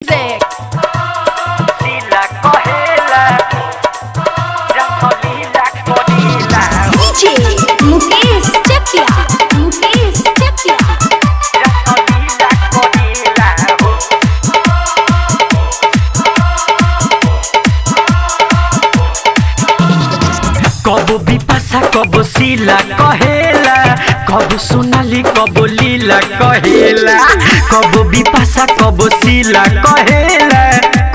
Music. Lila Kohela, Lila Kohela, DJ Mukesh Chakia. Mukesh Chakia. Lila Kohela. कबो बिपाशा कबो शीला कहेला, कबो सोनाली कबो लीला कहेला। कबो बिपाशा कबो शीला कहेला,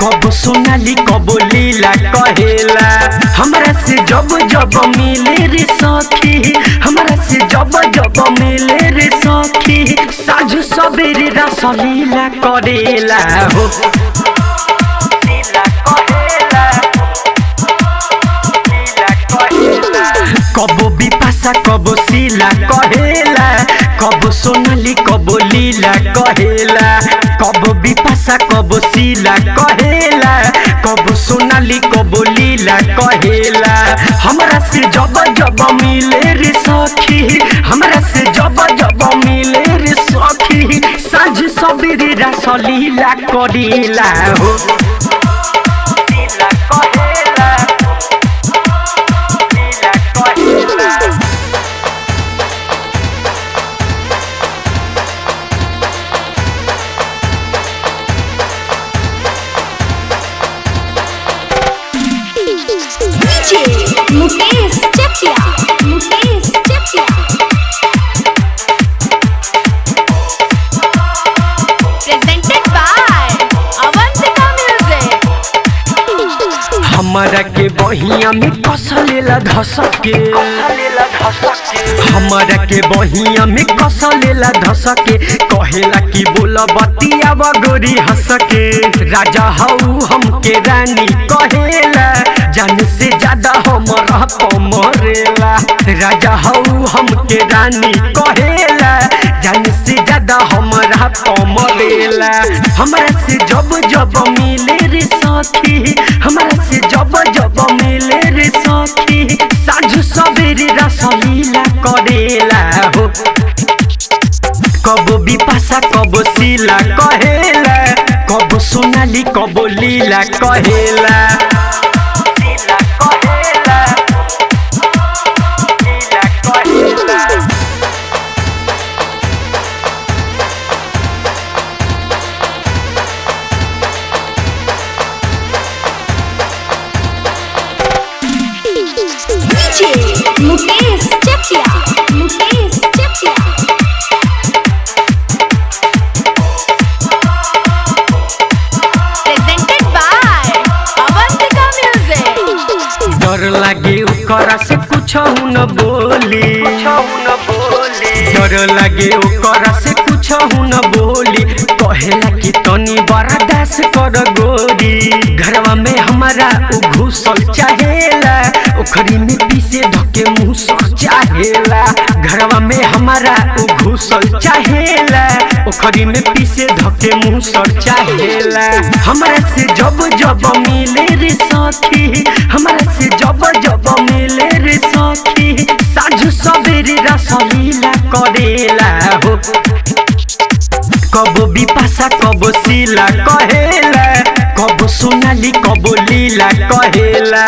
कबो सोनाली कबो लीला कहेला। हमरा से जब जब मिले रे सखी, हमरा से जब जब मिले रे सखी, साझ सबेरे रस लीला करेला हो। कबो बिपाशा कबो शीला कहेला, कबो सोनाली कबो लीला कहेला। कबो बिपाशा कबो शीला कहेला, कबो सोनाली कबो लीला कहेला। हमरा से जब जब मिले रे सखी, हमरा से जब जब मिले रे सखी, साँझ सबेरे रस लीला करेला हो। DJ Mukesh Chakia. Mukesh Chakia. Presented by Avantika Music. हमारा के बहिया में कसलेला धसके, हमारा के बहिया में कसलेला धसके, कहेला कि बोला बतिया बगोरी हंसके। राजा हऊ हमके रानी कहेला, जान से ज्यादा हमरा पमरेला। राजा हऊ हमके रानी कहेला, जान से ज्यादा हमरा पमरेला। हमरा से जब जब मिले रे सखी, हमरा से जब जब मिले रे सखी, साँझ सबेरे रस लीला करेला हो। कबो बिपाशा कबो शीला कहेला, कबो सोनाली कबो लीला कहेला। DJ Mukesh Chakia. Mukesh Chakia. Presented by Avantika Music. डर लागे ओकरा से कुछ न बोली, डर लागे ओकरा से कुछ न बोली। कहेला कि तनी बर्दाश्त कर गोरी, घरवा में हमारा उ घुसल चाहेला, ओखरी में पीसे धके मुसर चाहेला। घरवा में हमारा उ घुसल चाहेला, ओखरी में पीसे धके मुसर चाहेला। हमरा से जब जब मिले रे सखी, हमरा से जब जब मिले रे सखी, साँझ सबेरे रस लीला करेला हो। कबो बिपाशा कबो शीला कहेला, कबो सोनाली कबो लीला कहेला।